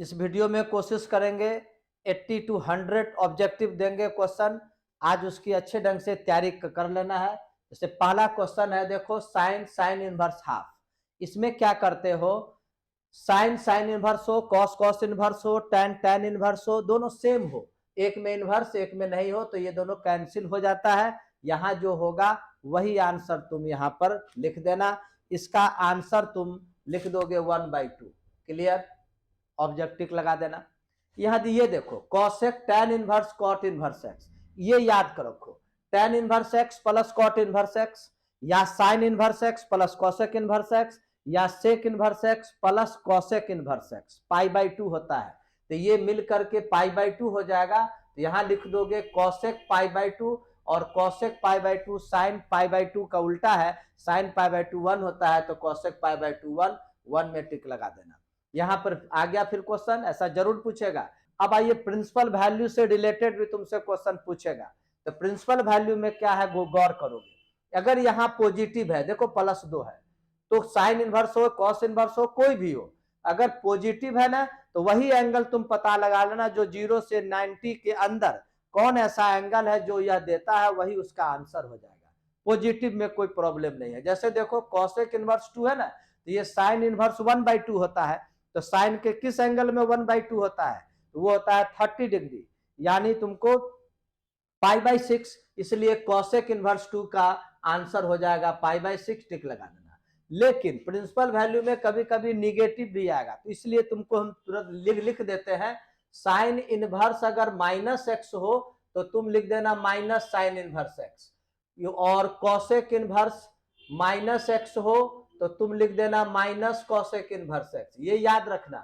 इस वीडियो में कोशिश करेंगे 80 टू 100 ऑब्जेक्टिव देंगे क्वेश्चन। आज उसकी अच्छे ढंग से तैयारी कर लेना है। जैसे पहला क्वेश्चन है, देखो साइन साइन इनवर्स हाफ। इसमें क्या करते हो, साइन साइन इनवर्स हो, कॉस कॉस इनवर्स हो, टैन टैन इनवर्स हो, दोनों सेम हो, एक में इनवर्स एक में नहीं हो तो ये दोनों कैंसिल हो जाता है। यहाँ जो होगा वही आंसर तुम यहाँ पर लिख देना। इसका आंसर तुम लिख दोगे 1/2। क्लियर, ऑब्जेक्टिव लगा देना। यहाँ ये देखो cosec tan inverse cot inverse x, ये याद कर रखो। Tan inverse x plus cot inverse x, या sine inverse x plus cosec inverse x, या sec inverse x plus cosec inverse x π/2 होता है। तो ये मिल करके π/2 हो जाएगा। तो यहाँ लिख दोगे कॉसेक π/2, और कॉसेक π/2 साइन π/2 का उल्टा है, साइन π/2 1 होता है, तो कॉसेक π/2 1 में टिक लगा देना। यहां पर आ गया फिर क्वेश्चन, ऐसा जरूर पूछेगा। अब आइए प्रिंसिपल वैल्यू से रिलेटेड भी तुमसे क्वेश्चन पूछेगा। तो प्रिंसिपल वैल्यू में क्या है वो गौर करोगे। अगर यहाँ पॉजिटिव है, देखो +2 है, तो साइन इनवर्स हो कॉस इनवर्स हो कोई भी हो, अगर पॉजिटिव है ना तो वही एंगल तुम पता लगा लेना जो 0 से 90 के अंदर कौन ऐसा एंगल है जो यह देता है, वही उसका आंसर हो जाएगा। पॉजिटिव में कोई प्रॉब्लम नहीं है। जैसे देखो कॉसेक इनवर्स 2 है ना, तो ये साइन इनवर्स 1/2 होता है। तो साइन के किस एंगल में 1/2 होता है, तो वो होता है 30 डिग्री, यानी तुमको π/6, इसलिए कॉसेक इनवर्स 2 का आंसर हो जाएगा π/6, टिक लगा देना। लेकिन प्रिंसिपल वैल्यू में कभी कभी निगेटिव भी आएगा, तो इसलिए तुमको हम तुरंत लिख देते हैं साइन इनवर्स अगर -x हो तो तुम लिख देना माइनस साइन इनवर्स x, और कॉसेक इनवर्स -x हो तो तुम लिख देना माइनस कॉसेक इनवर्स x। ये याद रखना,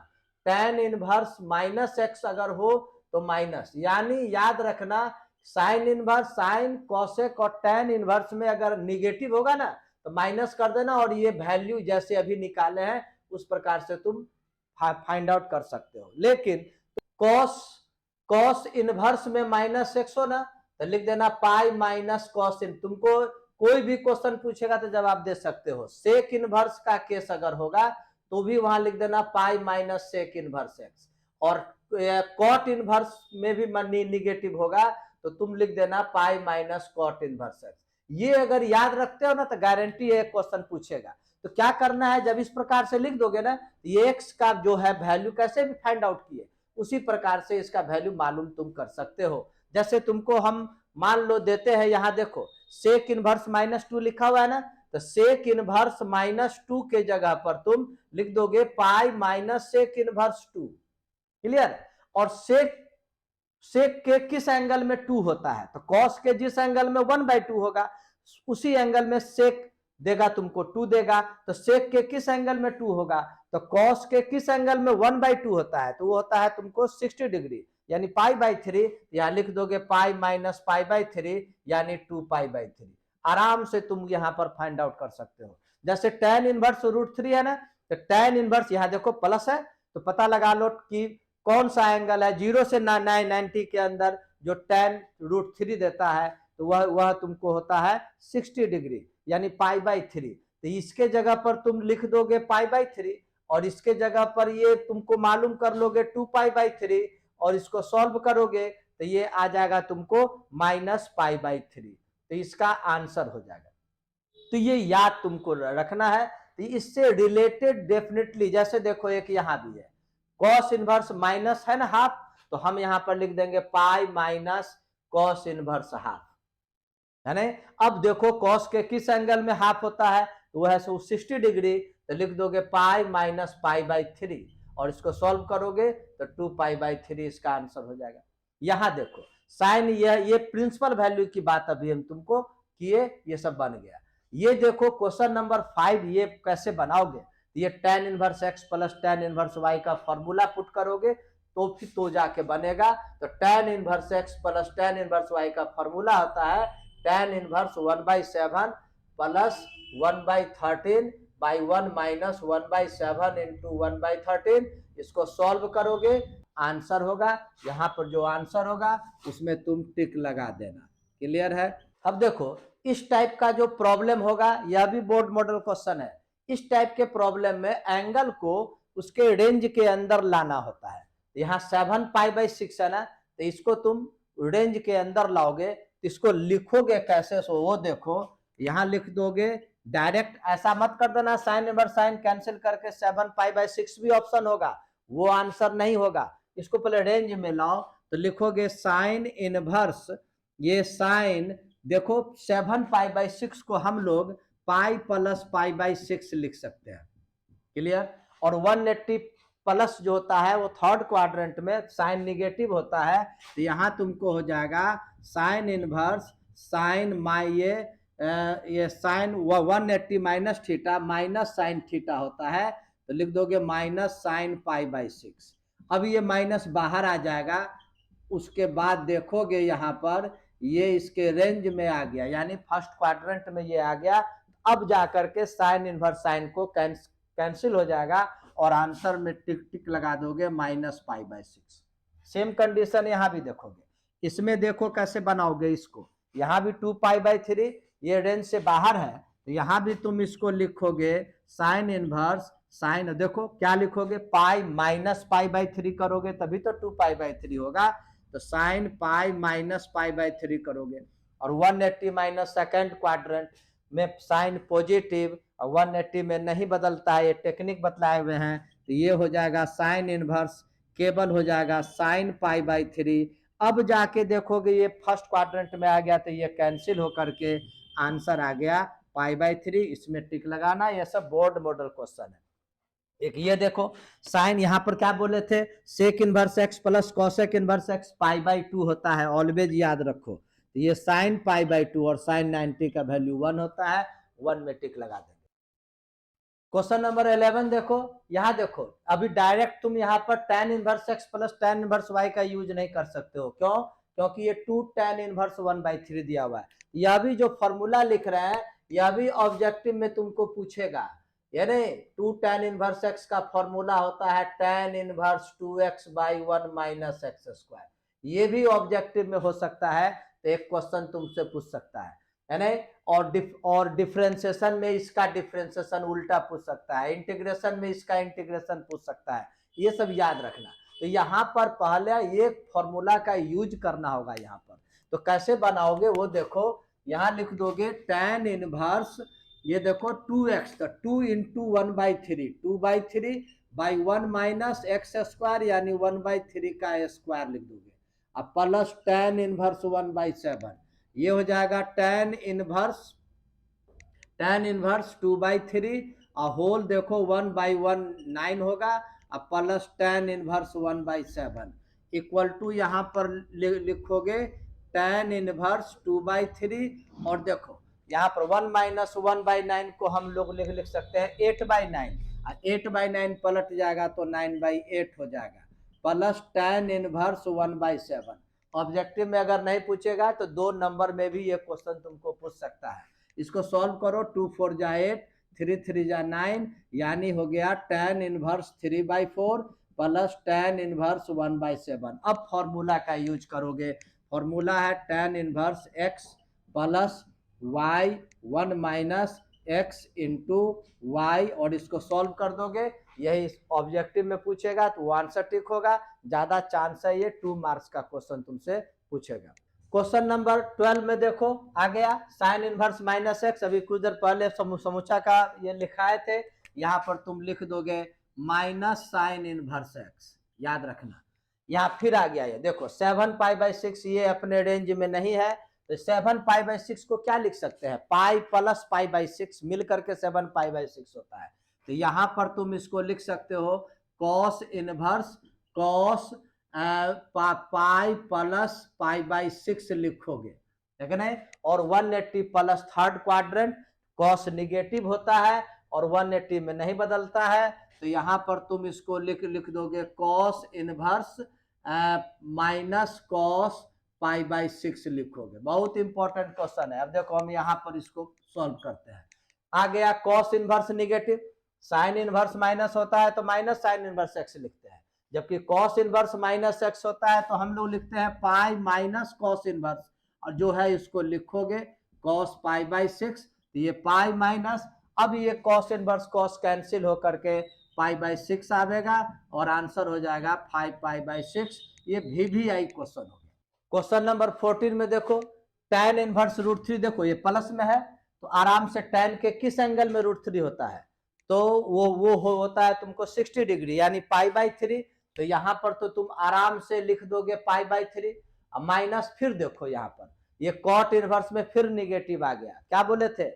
टैन इनवर्स -x अगर हो तो माइनस, यानी याद रखना साइन इनवर्स साइन कॉसेक और टैन इनवर्स में अगर निगेटिव होगा ना तो माइनस कर देना, और ये वैल्यू जैसे अभी निकाले हैं उस प्रकार से तुम फाइंड आउट कर सकते हो। लेकिन कॉस इनवर्स में -x हो ना तो लिख देना पाई माइनस कॉस इन। तुमको कोई भी क्वेश्चन पूछेगा तो जवाब दे सकते हो। सेक इनवर्स का केस अगर होगा तो भी वहां लिख देना pi minus sec inverse x, और कॉट इनवर्स में भी निगेटिव होगा तो तुम लिख देना pi minus cot inverse x. ये अगर याद रखते हो ना तो गारंटी है क्वेश्चन पूछेगा। तो क्या करना है, जब इस प्रकार से लिख दोगे ना, ये एक्स का जो है वैल्यू कैसे भी फाइंड आउट किए उसी प्रकार से इसका वैल्यू मालूम तुम कर सकते हो। जैसे तुमको हम मान लो देते हैं, यहाँ देखो सेक इनवर्स -2 लिखा हुआ है ना, तो सेक इनवर्स -2 के जगह पर तुम लिख दोगे pi minus sec inverse 2। Clear, और सेक के किस एंगल में 2 होता है, तो कॉस के जिस एंगल में 1/2 होगा उसी एंगल में सेक देगा तुमको 2 देगा। तो सेक के किस एंगल में 2 होगा, तो कॉस के किस एंगल में 1/2 होता है, तो वो होता है तुमको 60 डिग्री, यानी π/3। यहाँ लिख दोगे पाई माइनस π/3 यानी 2π/3। आराम से तुम यहाँ पर फाइंड आउट कर सकते हो। जैसे tan इनवर्स √3 है ना, तो tan इनवर्स यहाँ देखो प्लस है तो पता लगा लो कि कौन सा एंगल है 0 से 90 के अंदर जो tan √3 देता है, तो वह तुमको होता है 60 डिग्री यानी π/3। तो इसके जगह पर तुम लिख दोगे π/3, और इसके जगह पर ये तुमको मालूम कर लोगे 2π/3, और इसको सॉल्व करोगे तो ये आ जाएगा तुमको -π/3। तो इसका आंसर हो जाएगा। तो ये याद तुमको रखना है। तो इससे रिलेटेड डेफिनेटली, जैसे देखो एक यहाँ भी है कॉस इनवर्स माइनस है ना हाफ, तो हम यहाँ पर लिख देंगे pi minus cos inverse half, है ना। अब देखो कॉस के किस एंगल में हाफ होता है, तो वह है 60 डिग्री, तो लिख दोगे पाई माइनस π/3, और इसको सॉल्व करोगे तो 2π/3 इसका आंसर हो जाएगा। यहाँ देखो साइन, ये प्रिंसिपल वैल्यू की बात अभी हम तुमको किए, ये सब बन गया। ये देखो क्वेश्चन नंबर 5, ये कैसे बनाओगे, ये tan inverse x plus tan inverse y का फॉर्मूला पुट करोगे तो फिर तो जाके बनेगा। तो tan inverse x plus tan inverse y का फॉर्मूला होता है tan inverse 1/7 plus 1/13 by 1 minus 1/7 into 1/13। इसको सॉल्व करोगे आंसर होगा, यहाँ पर जो आंसर होगा उसमें तुम टिक लगा देना। क्लियर है। अब देखो इस टाइप का जो प्रॉब्लम होगा, यह भी बोर्ड मॉडल क्वेश्चन है। इस टाइप के प्रॉब्लम में एंगल को उसके रेंज के अंदर लाना होता है। यहाँ 7π/6 है ना, तो इसको तुम रेंज के अंदर लाओगे तो इसको लिखोगे कैसे, सो वो देखो यहाँ लिख दोगे डायरेक्ट, ऐसा मत कर देना साइन इनवर्स साइन कैंसिल करके 7π/6 भी ऑप्शन होगा, वो आंसर नहीं होगा। इसको पहले रेंज में लाओ तो लिखोगे साइन इनवर्स, ये साइन देखो 7π/6 को हम लोग पाई प्लस π/6 लिख सकते हैं, क्लियर। और 180 प्लस जो होता है वो थर्ड क्वाड्रेंट में साइन निगेटिव होता है, तो यहाँ तुमको हो जाएगा साइन इनवर्स साइन ये sine 180 minus theta minus sine theta होता है, तो लिख दोगे माइनस साइन π/6। अब ये माइनस बाहर आ जाएगा, उसके बाद देखोगे यहाँ पर ये इसके रेंज में आ गया, यानी फर्स्ट क्वाड्रेंट में ये आ गया। अब जाकर के साइन इनवर्स साइन को कैंसिल हो जाएगा और आंसर में टिक टिक लगा दोगे -π/6। सेम कंडीशन यहाँ भी देखोगे, इसमें देखो कैसे बनाओगे इसको, यहाँ भी 2π/3 ये रेंज से बाहर है, तो यहाँ भी तुम इसको लिखोगे साइन इनवर्स साइन, देखो क्या लिखोगे पाई -π/3 करोगे तभी तो 2π/3 होगा, तो साइन पाई -π/3 करोगे। और 180 माइनस सेकेंड क्वाड्रेंट में साइन पॉजिटिव और 180 में नहीं बदलता है, ये टेक्निक बतलाए हुए हैं, तो ये हो जाएगा साइन इनवर्स केवल हो जाएगा साइन π/3। अब जाके देखोगे ये फर्स्ट क्वाड्रेंट में आ गया, तो ये कैंसिल होकर के आंसर आ गया π/3, इसमें टिक लगाना। ये सब बोर्ड मॉडल क्वेश्चन है। एक ये देखो साइन यहाँ पर क्या बोले थे, sec inverse x plus cosec inverse x π/2 होता है, ऑलवेज याद रखो। तो ये साइन π/2 और साइन 90 का वैल्यू 1 होता है, 1 में टिक लगा देंगे। क्वेश्चन नंबर 11 देखो, यहाँ देखो अभी डायरेक्ट तुम यहाँ पर tan inverse x plus tan inverse y का यूज नहीं कर सकते हो, क्यों, क्योंकि ये 2 tan इनवर्स 1/3 दिया हुआ है। यह भी जो फॉर्मूला लिख रहे हैं यह भी ऑब्जेक्टिव में तुमको पूछेगा, यानी 2 tan इनवर्स एक्स का फॉर्मूला होता है tan inverse 2x/1 minus x², ये भी ऑब्जेक्टिव में हो सकता है, तो एक क्वेश्चन तुमसे पूछ सकता है, यानी और डिफरेंशिएशन में इसका डिफरेंशिएशन उल्टा पूछ सकता है, इंटीग्रेशन में इसका इंटीग्रेशन पूछ सकता है, ये सब याद रखना। तो यहाँ पर पहले ये फॉर्मूला का यूज करना होगा यहाँ पर, तो कैसे बनाओगे वो देखो, यहाँ लिख दोगे tan इनवर्स, ये देखो 2x, तो 2 × 1/3 2/3/1 माइनस x² यानी 1/3 का स्क्वायर लिख दोगे, अब प्लस tan इनवर्स 1/7, ये हो जाएगा tan इनवर्स 2/3 और होल देखो 1/1 9 होगा, अब plus tan inverse 1/7 equal to यहाँ पर लिखोगे tan इनवर्स 2/3, और देखो यहाँ पर 1 - 1/9 को हम लोग लिख सकते हैं 8/9, 8/9 पलट जाएगा तो 9/8 हो जाएगा, प्लस tan इनवर्स 1/7। ऑब्जेक्टिव में अगर नहीं पूछेगा तो 2 नंबर में भी ये क्वेश्चन तुमको पूछ सकता है। इसको सॉल्व करो, 2 4 जा 8, 3 3 जा 9, यानी हो गया tan inverse 3/4 plus tan inverse 1/7। अब फॉर्मूला का यूज करोगे, फॉर्मूला है tan inverse x plus y 1 minus x into y, और इसको सॉल्व कर दोगे, यही ऑब्जेक्टिव में पूछेगा तो वो आंसर ठीक होगा, ज्यादा चांस है ये 2 मार्क्स का क्वेश्चन तुमसे पूछेगा। क्वेश्चन नंबर 12 में देखो आ गया साइन इनवर्स माइनस एक्स, अभी कुछ देर पहले समुच्चय का ये लिखाए थे, यहाँ पर तुम लिख दोगे माइनस साइन इनवर्स एक्स, याद रखना। यहाँ फिर आ गया ये देखो 7π/6, ये अपने रेंज में नहीं है, तो 7π/6 को क्या लिख सकते हैं, पाई प्लस π/6 मिल करके 7π/6 होता है, तो यहाँ पर तुम इसको लिख सकते हो cos inverse cos pi plus π/6 लिखोगे, ठीक है ना। और 180 plus third quadrant cos negative होता है और 180 में नहीं बदलता है, तो यहाँ पर तुम इसको लिख दोगे कॉस इनवर्स माइनस कॉस π/6 लिखोगे। बहुत इंपॉर्टेंट क्वेश्चन है। अब देखो हम यहाँ पर इसको सॉल्व करते हैं। आ गया cos inverse negative, sine inverse minus होता है तो माइनस साइन इनवर्स एक्स लिखते हैं, जबकि कॉस इनवर्स माइनस एक्स होता है तो हम लोग लिखते हैं पाई माइनस कॉस इनवर्स, और जो है इसको लिखोगे कॉस π/6, तो ये पाई माइनस, अब ये कॉस इनवर्स कॉस कैंसिल होकर के पाई/6 आवेगा और आंसर हो जाएगा 5 पाई/6। ये VVI क्वेश्चन हो गया। क्वेश्चन नंबर 14 में देखो tan इनवर्स √3, देखो ये प्लस में है तो आराम से tan के किस एंगल में √3 होता है, तो वो होता है तुमको 60 डिग्री यानी पाई/3। तो यहाँ पर तो तुम आराम से लिख दोगे पाई/3। अब माइनस फिर देखो यहाँ पर ये कॉट इनवर्स में फिर निगेटिव आ गया। क्या बोले थे,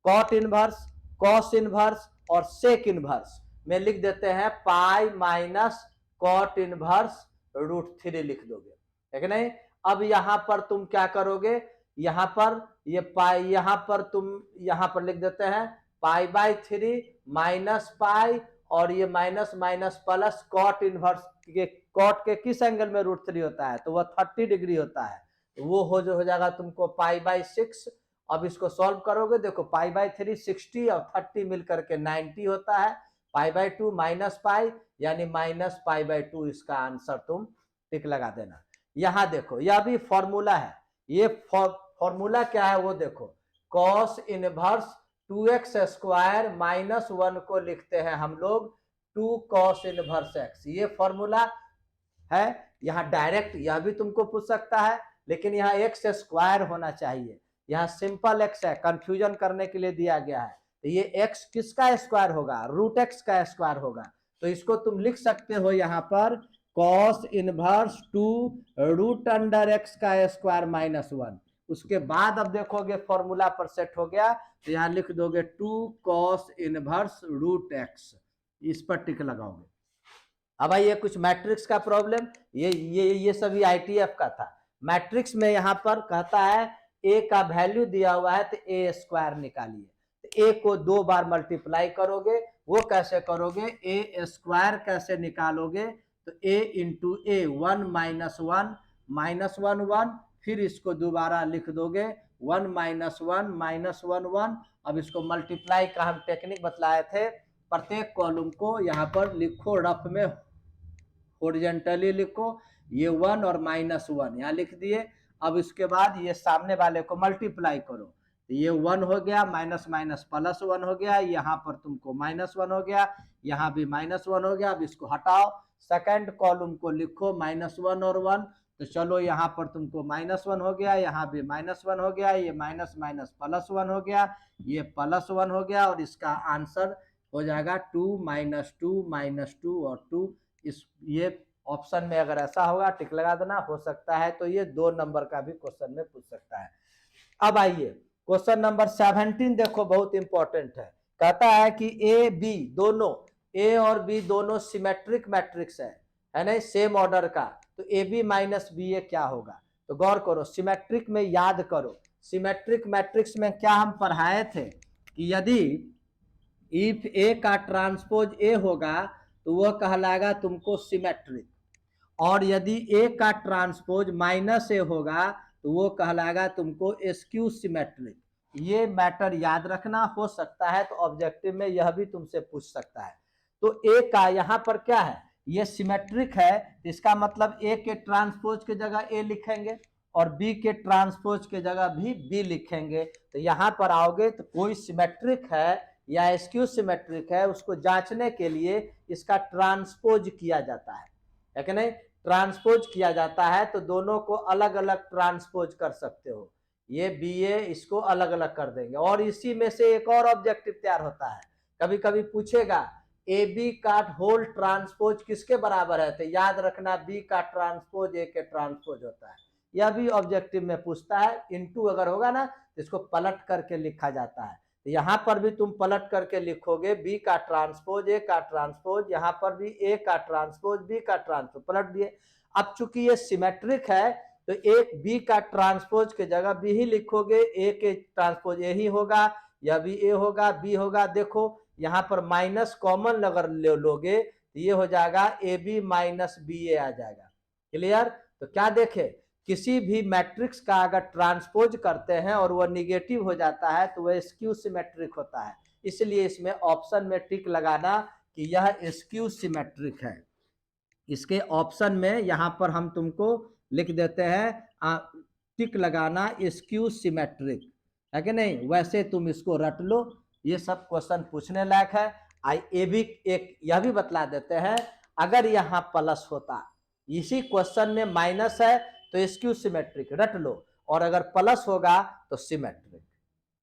कॉट इनवर्स, कॉस इनवर्स और सेक इनवर्स में लिख देते हैं पाई माइनस कॉट इनवर्स √3 लिख दोगे, है कि नहीं। अब यहाँ पर तुम क्या करोगे, यहाँ पर ये पाई, यहाँ पर तुम यहाँ पर लिख देते हैं पाई/3 माइनस पाई और ये minus minus plus cot inverse के, कॉट के किस एंगल में √3 होता है, तो वह 30 डिग्री होता है, तो वो हो जाएगा तुमको पाई/6। अब इसको सॉल्व करोगे, देखो पाई/3 60 और 30 मिलकर के 90 होता है, पाई/2 माइनस पाई यानी माइनस पाई/2, इसका आंसर तुम टिक लगा देना। यहाँ देखो यह भी फॉर्मूला है, ये फॉर्मूला क्या है वो देखो, कॉस इनवर्स 2x² माइनस 1 को लिखते हैं हम लोग 2 cos इनवर्स x, ये फॉर्मूला है। यहाँ डायरेक्ट यह भी तुमको पूछ सकता है, लेकिन यहाँ x² होना चाहिए, यहाँ सिंपल x है, कंफ्यूजन करने के लिए दिया गया है। तो ये x किसका स्क्वायर होगा, √x का स्क्वायर होगा, तो इसको तुम लिख सकते हो यहाँ पर cos इनवर्स 2√x का स्क्वायर माइनस 1। उसके बाद अब देखोगे फॉर्मूला पर सेट हो गया, तो यहाँ लिख दोगे 2 cos इनवर्स √x, इस पर टिक लगाओगे। अब आइए कुछ मैट्रिक्स का प्रॉब्लम, ये सभी ITF का था। मैट्रिक्स में यहाँ पर कहता है a का वैल्यू दिया हुआ है तो a² निकालिए, तो a को 2 बार मल्टीप्लाई करोगे, वो कैसे करोगे, a² कैसे निकालोगे, तो a into a 1 minus 1 minus 1 1, फिर इसको दोबारा लिख दोगे 1 माइनस 1 माइनस 1 1। अब इसको मल्टीप्लाई का हम टेक्निक बतलाए थे, प्रत्येक कॉलम को यहाँ पर लिखो रफ में, हॉरिजॉन्टली लिखो, ये 1 और माइनस 1 यहाँ लिख दिए। अब इसके बाद ये सामने वाले को मल्टीप्लाई करो, तो ये 1 हो गया, माइनस माइनस प्लस 1 हो गया, यहाँ पर तुमको माइनस 1 हो गया, यहाँ भी माइनस 1 हो गया। अब इसको हटाओ, सेकंड कॉलम को लिखो -1 और 1, तो चलो यहाँ पर तुमको -1 हो गया, यहाँ भी -1 हो गया, ये माइनस माइनस प्लस 1 हो गया, ये प्लस 1 हो गया, और इसका आंसर हो जाएगा 2 - 2 और 2। इस ये ऑप्शन में अगर ऐसा होगा टिक लगा देना, हो सकता है तो ये 2 नंबर का भी क्वेश्चन में पूछ सकता है। अब आइए क्वेश्चन नंबर 17 देखो, बहुत इंपॉर्टेंट है। कहता है कि ए बी दोनों, ए और बी दोनों सिमेट्रिक मैट्रिक्स है ना, सेम ऑर्डर का, तो ए बी माइनस बी ए क्या होगा। तो गौर करो, सिमेट्रिक में याद करो, सिमेट्रिक मैट्रिक्स में क्या हम पढ़ाए थे कि यदि इफ ए का ट्रांसपोज ए होगा तो वह कहलाएगा तुमको सिमेट्रिक, और यदि ए का ट्रांसपोज माइनस ए होगा तो वो कहलाएगा तुमको स्क्यू सिमेट्रिक। ये मैटर याद रखना, हो सकता है तो ऑब्जेक्टिव में यह भी तुमसे पूछ सकता है। तो ए का यहाँ पर क्या है, ये सिमेट्रिक है, इसका मतलब ए के ट्रांसपोज के जगह ए लिखेंगे और बी के ट्रांसपोज के जगह भी बी लिखेंगे। तो यहाँ पर आओगे तो कोई सिमेट्रिक है या स्क्यू सिमेट्रिक है, उसको जांचने के लिए इसका ट्रांसपोज किया जाता है कि नहीं, ट्रांसपोज किया जाता है, तो दोनों को अलग अलग ट्रांसपोज कर सकते हो, ये बी ए इसको अलग अलग कर देंगे, और इसी में से एक और ऑब्जेक्टिव तैयार होता है। कभी कभी पूछेगा ए बी का होल ट्रांसपोज किसके बराबर है, तो याद रखना बी का ट्रांसपोज ए के ट्रांसपोज होता है। यह भी ऑब्जेक्टिव में पूछता है, इनटू अगर होगा ना तो इसको पलट करके लिखा जाता है। तो यहाँ पर भी तुम पलट करके लिखोगे बी का ट्रांसपोज ए का ट्रांसपोज, यहाँ पर भी ए का ट्रांसपोज बी का ट्रांसपोज, पलट दिए। अब चूंकि ये सिमेट्रिक है तो एक बी का ट्रांसपोज के जगह बी ही लिखोगे, ए के ट्रांसपोज ए ही होगा, यह भी ए होगा बी होगा। देखो यहाँ पर माइनस कॉमन अगर लोगे तो ये हो जाएगा ए बी माइनस बी ए आ जाएगा। क्लियर। तो क्या देखे, किसी भी मैट्रिक्स का अगर ट्रांसपोज करते हैं और वह निगेटिव हो जाता है तो वह स्क्यू सिमेट्रिक होता है, इसलिए इसमें ऑप्शन में टिक लगाना कि यह स्क्यू सिमेट्रिक है। इसके ऑप्शन में यहाँ पर हम तुमको लिख देते हैं टिक लगाना स्क्यू सिमेट्रिक, है कि नहीं, वैसे तुम इसको रट लो, ये सब क्वेश्चन पूछने लायक है। ये भी एक यह भी बतला देते हैं, अगर यहाँ प्लस होता, इसी क्वेश्चन में माइनस है तो स्क्यू सिमेट्रिक रट लो, और अगर प्लस होगा तो सिमेट्रिक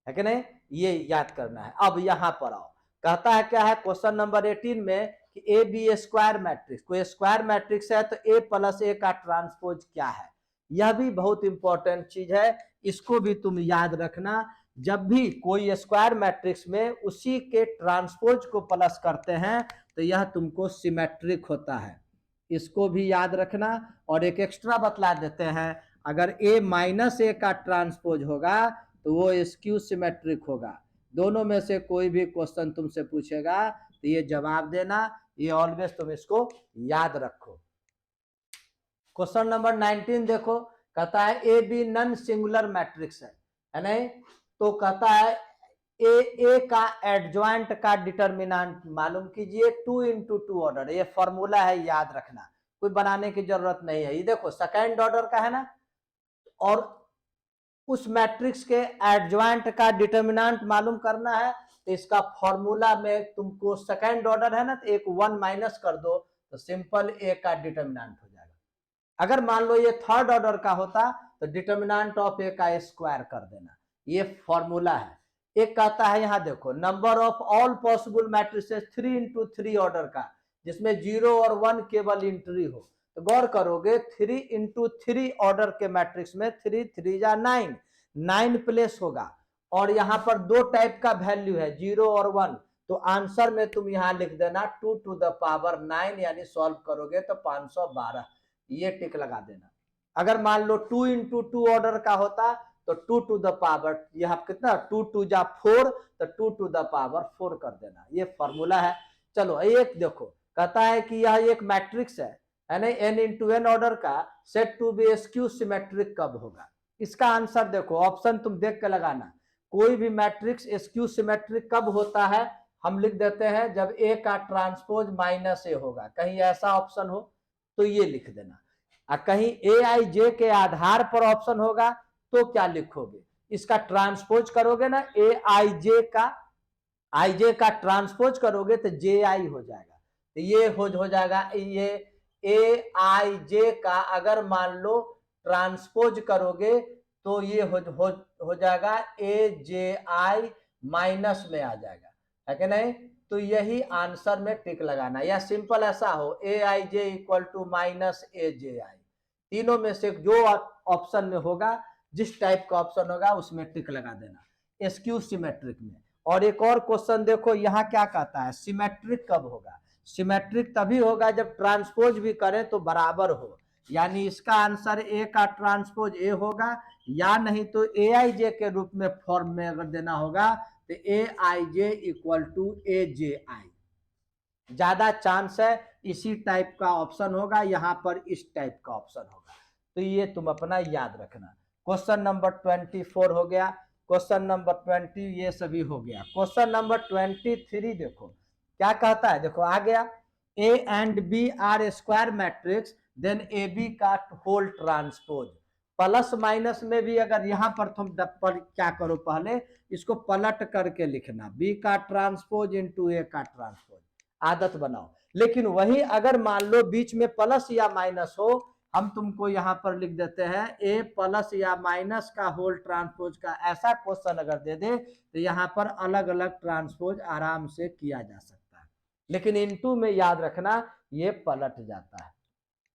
है कि नहीं, ये याद करना है। अब यहां पर आओ, कहता है क्या है क्वेश्चन नंबर 18 में कि ए बी स्क्वायर मैट्रिक्स, कोई स्क्वायर मैट्रिक्स है तो ए प्लस ए का ट्रांसपोज क्या है। यह भी बहुत इंपॉर्टेंट चीज है, इसको भी तुम याद रखना। जब भी कोई स्क्वायर मैट्रिक्स में उसी के ट्रांसपोज को प्लस करते हैं तो यह तुमको सिमेट्रिक होता है, इसको भी याद रखना। और एक एक्स्ट्रा बतला देते हैं, अगर ए माइनस ए का ट्रांसपोज होगा तो वो स्क्यू सिमेट्रिक होगा। दोनों में से कोई भी क्वेश्चन तुमसे पूछेगा तो ये जवाब देना, ये ऑलवेज तुम इसको याद रखो। क्वेश्चन नंबर 19 देखो, कहता है A B non singular matrix है नहीं, तो कहता है ए का एडजॉइंट का डिटर्मिनेंट मालूम कीजिए 2 into 2 ऑर्डर, ये फॉर्मूला है, याद रखना, कोई बनाने की जरूरत नहीं है। ये देखो सेकेंड ऑर्डर का है ना, और उस मैट्रिक्स के एडजॉइंट का डिटर्मिनेंट मालूम करना है, तो इसका फॉर्मूला में तुमको सेकेंड ऑर्डर है ना, तो एक 1 माइनस कर दो तो सिंपल ए का डिटर्मिनेंट हो जाएगा। अगर मान लो ये थर्ड ऑर्डर का होता तो डिटर्मिनेंट ऑफ ए का स्क्वायर कर देना, ये फॉर्मूला है। एक कहता है यहाँ देखो, number of all possible matrices 3 into 3 order का, जिसमें 0 और 1 केवल इंट्री हो, तो गौर करोगे 3 into 3 ऑर्डर के मैट्रिक्स में 3 3 जा 9, 9 प्लेस होगा, और यहाँ पर दो टाइप का वैल्यू है 0 और 1, तो आंसर में तुम यहाँ लिख देना 2 to the power 9, यानी सॉल्व करोगे तो 512, ये टिक लगा देना। अगर मान लो 2 into 2 ऑर्डर का होता तो 2 to the power, यह कितना 2 2 जा 4, तो 2 to the power 4 कर देना, ये फॉर्मूला है। चलो एक देखो, कहता है कि यह एक मैट्रिक्स है ना, n into n ऑर्डर का, set to be skew symmetric कब होगा। इसका आंसर देखो, ऑप्शन तुम देख के लगाना, कोई भी मैट्रिक्स स्क्यू सिमेट्रिक कब होता है, हम लिख देते हैं जब ए का ट्रांसपोज माइनस ए होगा, कहीं ऐसा ऑप्शन हो तो ये लिख देना, और कहीं ए आई जे के आधार पर ऑप्शन होगा तो क्या लिखोगे, इसका ट्रांसपोज करोगे ना, ए आई जे का ट्रांसपोज करोगे तो जे आई हो जाएगा, तो ये हो जाएगा, ये ए आई जे का अगर मान लो ट्रांसपोज करोगे तो ये हो जाएगा ए जे आई माइनस में आ जाएगा, है कि नहीं। तो यही आंसर में टिक लगाना, या सिंपल ऐसा हो ए आई जे इक्वल टू माइनस ए जे आई, तीनों में से जो ऑप्शन में होगा, जिस टाइप का ऑप्शन होगा उसमें टिक लगा देना स्क्यू सिमेट्रिक में। और एक और क्वेश्चन देखो, यहाँ क्या कहता है, सिमेट्रिक कब होगा, सिमेट्रिक तभी होगा जब ट्रांसपोज भी करें तो बराबर हो, यानी इसका आंसर ए का ट्रांसपोज ए होगा, या नहीं तो ए आई जे के रूप में फॉर्म में अगर देना होगा तो ए आई जे इक्वल टू ए जे आई, ज्यादा चांस है इसी टाइप का ऑप्शन होगा, यहाँ पर इस टाइप का ऑप्शन होगा, तो ये तुम अपना याद रखना। क्वेश्चन नंबर 24 हो गया, क्वेश्चन नंबर 20 ये सभी हो गया। क्वेश्चन नंबर 23 देखो क्या कहता है, देखो आ गया, A and B are square matrix then A B का होल ट्रांसपोज, प्लस माइनस में भी अगर यहाँ पर तुम पर क्या करो, पहले इसको पलट करके लिखना, बी का ट्रांसपोज इंटू ए का ट्रांसपोज, आदत बनाओ। लेकिन वही अगर मान लो बीच में प्लस या माइनस हो, हम तुमको यहाँ पर लिख देते हैं ए प्लस या माइनस का होल ट्रांसपोज का, ऐसा क्वेश्चन अगर दे दे तो यहाँ पर अलग अलग ट्रांसपोज आराम से किया जा सकता है, लेकिन इनटू में याद रखना ये पलट जाता है।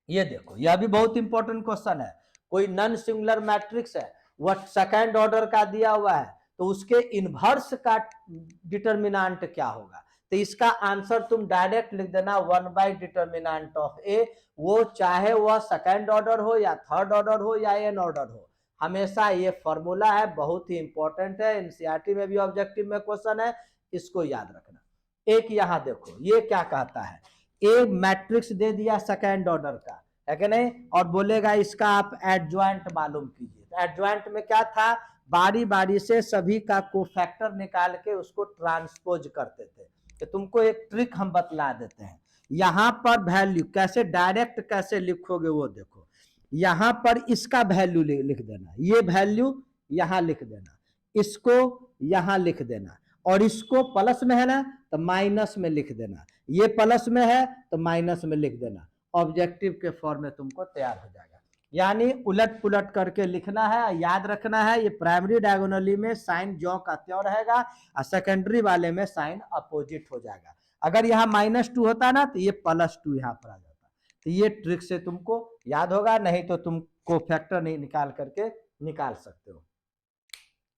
ये देखो, यह भी बहुत इंपॉर्टेंट क्वेश्चन है, कोई नॉन सिंगुलर मैट्रिक्स है, वह सेकेंड ऑर्डर का दिया हुआ है, तो उसके इनवर्स का डिटर्मिनेंट क्या होगा, तो इसका आंसर तुम डायरेक्ट लिख देना 1 बाई डिटर्मिनेंट ऑफ ए, वो चाहे वह सेकेंड ऑर्डर हो या थर्ड ऑर्डर हो या एन ऑर्डर हो, हमेशा ये फॉर्मूला है, बहुत ही इंपॉर्टेंट है, एनसीईआरटी में भी ऑब्जेक्टिव में क्वेश्चन है, इसको याद रखना। एक यहाँ देखो ये क्या कहता है, ए मैट्रिक्स दे दिया सेकेंड ऑर्डर का, है कि नहीं, और बोलेगा इसका आप एडजॉइंट मालूम कीजिए, तो एडजॉइंट में क्या था, बारी बारी से सभी का कोफैक्टर निकाल के उसको ट्रांसपोज करते थे, तो तुमको एक ट्रिक हम बतला देते हैं, यहाँ पर वैल्यू कैसे डायरेक्ट कैसे लिखोगे वो देखो, यहाँ पर इसका वैल्यू लिख देना, ये वैल्यू यहाँ लिख देना, इसको यहाँ लिख देना, और इसको प्लस में है ना तो माइनस में लिख देना, ये प्लस में है तो माइनस में लिख देना, ऑब्जेक्टिव के फॉर्म में तुमको तैयार हो जाएगा। यानी उलट पुलट करके लिखना है, याद रखना है ये प्राइमरी डायगोनली में साइन ज्यों का त्यों रहेगा और सेकेंडरी वाले में साइन अपोजिट हो जाएगा। अगर यहाँ -2 होता ना तो ये +2 यहाँ पर आ जाता। तो ये ट्रिक से तुमको याद होगा, नहीं तो तुमको फैक्टर नहीं निकाल करके निकाल सकते हो।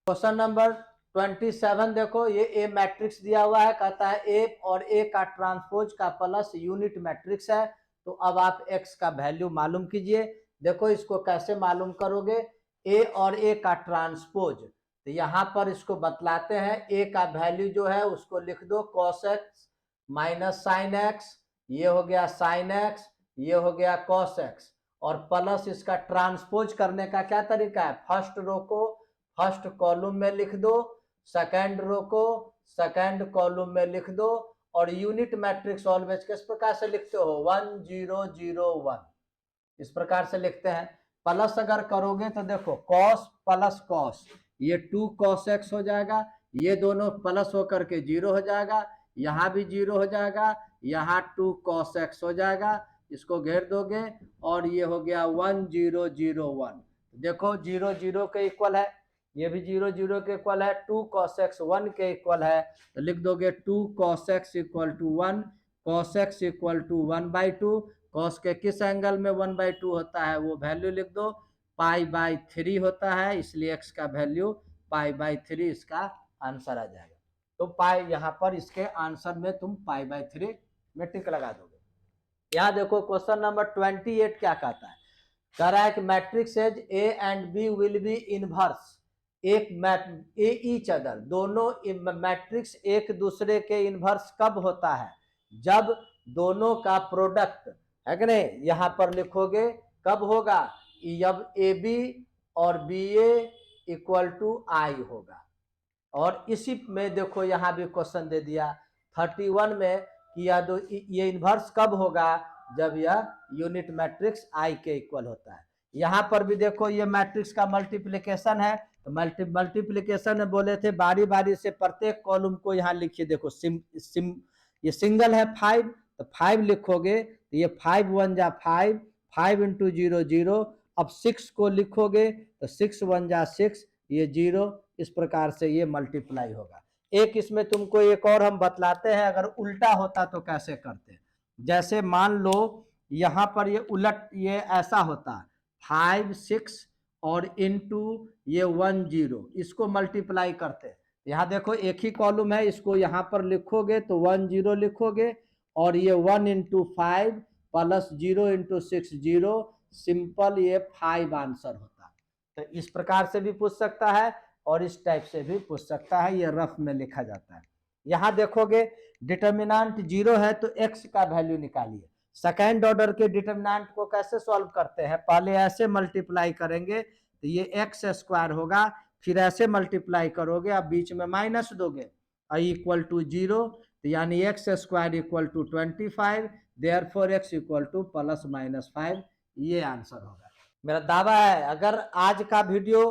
क्वेश्चन नंबर 27 देखो, ये ए मैट्रिक्स दिया हुआ है, कहता है ए और ए का ट्रांसपोज का प्लस यूनिट मैट्रिक्स है, तो अब आप एक्स का वैल्यू मालूम कीजिए। देखो इसको कैसे मालूम करोगे, ए और ए का ट्रांसपोज, तो यहाँ पर इसको बतलाते हैं। ए का वैल्यू जो है उसको लिख दो cos x minus sine x, ये हो गया साइन एक्स, ये हो गया cos x, और प्लस इसका ट्रांसपोज करने का क्या तरीका है, फर्स्ट रो को फर्स्ट कॉलम में लिख दो, सेकंड रो को सेकंड कॉलम में लिख दो, और यूनिट मैट्रिक्स ऑलवेज किस प्रकार से लिखते हो 1 0 0 1, इस प्रकार से लिखते हैं। प्लस अगर करोगे तो देखो cos प्लस cos, ये 2 cos x हो जाएगा, ये दोनों प्लस होकर के 0 हो जाएगा, यहाँ भी 0 हो जाएगा, यहाँ 2 cos x हो जाएगा, इसको घेर दोगे और ये हो गया 1 0 0 1। देखो 0 0 के इक्वल है, ये भी 0 0 के इक्वल है, 2 cos x 1 के इक्वल है, तो लिख दोगे 2 cos x equal to 1, cos x equal to 1/2, cos के किस एंगल में 1/2 होता है वो वैल्यू लिख दो, π/3 होता है, इसलिए x का वैल्यू π/3 इसका आंसर आ जाएगा। तो पाई यहाँ पर इसके आंसर में तुम π/3 में टिक लगा दोगे। यहाँ देखो क्वेश्चन नंबर 28 क्या कहता है, कह रहा है कि matrix as A and B will be inverse एक ईच अदर, दोनों मैट्रिक्स एक दूसरे के इनवर्स कब होता है, जब दोनों का प्रोडक्ट है कि नहीं, यहाँ पर लिखोगे कब होगा, जब ए बी और बी ए इक्वल टू आई होगा। और इसी में देखो यहाँ भी क्वेश्चन दे दिया 31 में कि ये इनवर्स कब होगा, जब यह यूनिट मैट्रिक्स आई के इक्वल होता है। यहाँ पर भी देखो ये मैट्रिक्स का मल्टीप्लिकेशन है, तो मल्टीप्लिकेशन में बोले थे बारी बारी से प्रत्येक कॉलम को यहाँ लिखिए। देखो ये सिंगल है 5, तो 5 लिखोगे तो ये 5 1 जा 5, 5 इंटू 0 0, अब 6 को लिखोगे तो 6 1 जा 6, ये 0, इस प्रकार से ये मल्टीप्लाई होगा। एक इसमें तुमको एक और हम बतलाते हैं, अगर उल्टा होता तो कैसे करते, जैसे मान लो यहाँ पर ये उलट ये ऐसा होता 5 6 और इंटू ये 1 0, इसको मल्टीप्लाई करते। यहाँ देखो एक ही कॉलम है, इसको यहाँ पर लिखोगे तो 1 0 लिखोगे, और ये 1 इंटू 5 प्लस 0 इंटू 6 0, सिंपल ये 5 आंसर होता। तो इस प्रकार से भी पूछ सकता है और इस टाइप से भी पूछ सकता है, ये रफ में लिखा जाता है। यहाँ देखोगे डिटर्मिनेंट 0 है तो x का वैल्यू निकालिए। सेकेंड ऑर्डर के डिटर्मिनेंट को कैसे सॉल्व करते हैं, पहले ऐसे मल्टीप्लाई करेंगे तो ये x² होगा, फिर ऐसे मल्टीप्लाई करोगे, अब बीच में माइनस दोगे इक्वल टू 0, तो यानी x² equal to 25, therefore x equal to ±5, ये आंसर होगा। मेरा दावा है अगर आज का वीडियो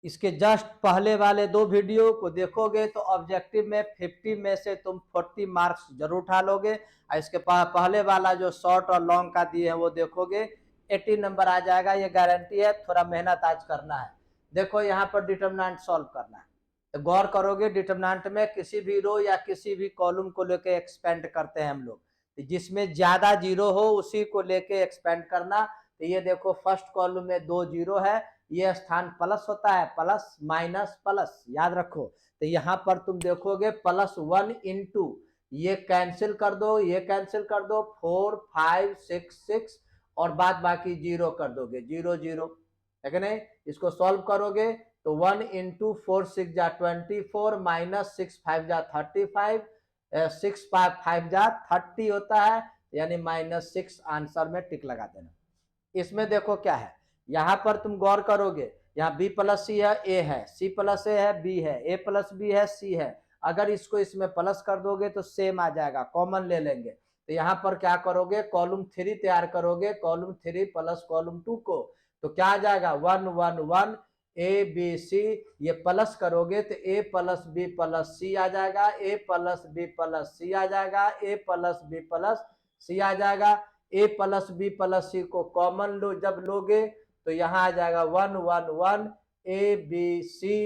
इसके जस्ट पहले वाले 2 वीडियो को देखोगे तो ऑब्जेक्टिव में 50 में से तुम 40 मार्क्स जरूर उठा लोगे, और इसके पहले वाला जो शॉर्ट और लॉन्ग का दिए है वो देखोगे 80 नंबर आ जाएगा, ये गारंटी है। थोड़ा मेहनत आज करना है। देखो यहाँ पर डिटर्मिनेंट सॉल्व करना है, तो गौर करोगे डिटर्मिनेंट में किसी भी रो या किसी भी कॉलम को लेके एक्सपेंड करते हैं हम लोग, जिसमें ज्यादा 0 हो उसी को लेके एक्सपेंड करना। तो ये देखो फर्स्ट कॉलम में 2 0 है, ये स्थान प्लस होता है, प्लस माइनस प्लस याद रखो। तो यहाँ पर तुम देखोगे +1 इंटू, ये कैंसिल कर दो, ये कैंसिल कर दो, 4 5 6 6, और बाद बाकी 0 कर दोगे, 0 0 है कि नहीं। इसको सॉल्व करोगे तो 1 इंटू 4 6 जा 24, माइनस 6 5 जा 35, 6 5 जा 30 होता है, यानी -6 आंसर में टिक लगा देना। इसमें देखो क्या है, यहाँ पर तुम गौर करोगे, यहाँ b + c है, a है, c + a है, b है, a + b है, c है। अगर इसको इसमें प्लस कर दोगे तो सेम आ जाएगा, कॉमन ले लेंगे। तो यहाँ पर क्या करोगे, कॉलम 3 तैयार करोगे, कॉलम 3 प्लस कॉलम 2 को, तो क्या आ जाएगा 1 1 1, ए बी सी, ये प्लस करोगे तो ए प्लस बी प्लस सी आ जाएगा, ए प्लस बी प्लस सी आ जाएगा, ए प्लस बी प्लस सी आ जाएगा। ए प्लस बी प्लस सी को कॉमन लो जब लोगे तो यहाँ आ जाएगा 1 1 1, ए बी सी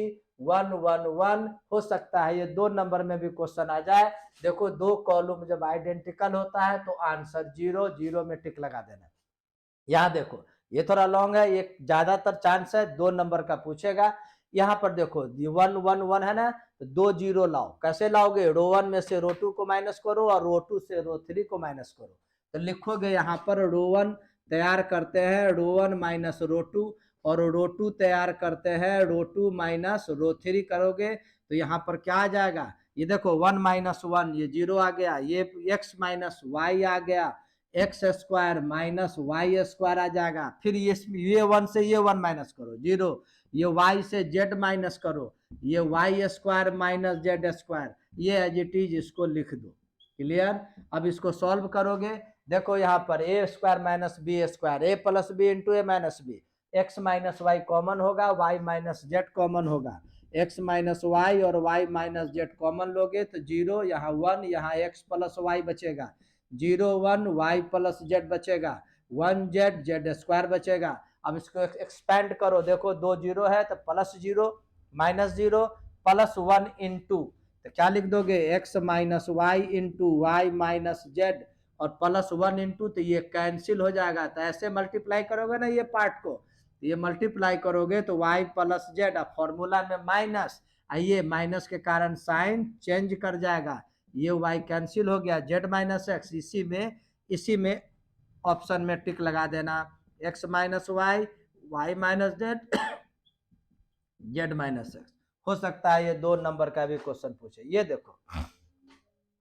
1 1 1। हो सकता है ये 2 नंबर में भी क्वेश्चन आ जाए। देखो 2 कॉलम जब आइडेंटिकल होता है तो आंसर 0 0 में टिक लगा देना। यहाँ देखो ये थोड़ा लॉन्ग है, ये ज्यादातर चांस है 2 नंबर का पूछेगा। यहाँ पर देखो 1 1 1 है ना, तो 2 0 लाओ। कैसे लाओगे? रो 1 में से रो 2 को माइनस करो और रो 2 से रो 3 को माइनस करो। तो लिखोगे यहाँ पर रो 1 तैयार करते हैं रो 1 माइनस रो 2, और रो 2 तैयार करते हैं रो 2 माइनस रो 3 करोगे तो यहाँ पर क्या आ जाएगा? ये देखो 1 माइनस 1 ये 0 आ गया, ये x माइनस वाई आ गया, x square minus y square आ जाएगा। फिर ये 1 से ये 1 माइनस करो 0, ये y से z माइनस करो, ये y square minus z square, ये एज इट इज इसको लिख दो। क्लियर? अब इसको सॉल्व करोगे, देखो यहाँ पर a square minus b square, a plus b into a minus b, x minus y common होगा, वाई माइनस जेड कॉमन होगा, एक्स माइनस वाई और वाई माइनस जेड कॉमन लोगे तो 0, यहाँ 1, यहाँ एक्स प्लस वाई बचेगा, 0 1 वाई प्लस जेड बचेगा, 1 Z Z square बचेगा। अब इसको एक्सपेंड करो, देखो 2 0 है तो प्लस 0 माइनस 0 प्लस 1 इंटू, तो क्या लिख दोगे? X minus y into y minus z और प्लस 1 इंटू, तो ये कैंसिल हो जाएगा। तो ऐसे मल्टीप्लाई करोगे ना ये पार्ट को, ये मल्टीप्लाई करोगे तो वाई प्लस जेड, अब फॉर्मूला में माइनस, आइए माइनस के कारण साइन चेंज कर जाएगा, ये y कैंसिल हो गया, z माइनस एक्स, इसी में ऑप्शन में टिक लगा देना, x minus y, y minus z, z minus x. हो सकता है ये 2 नंबर का भी क्वेश्चन पूछे। ये देखो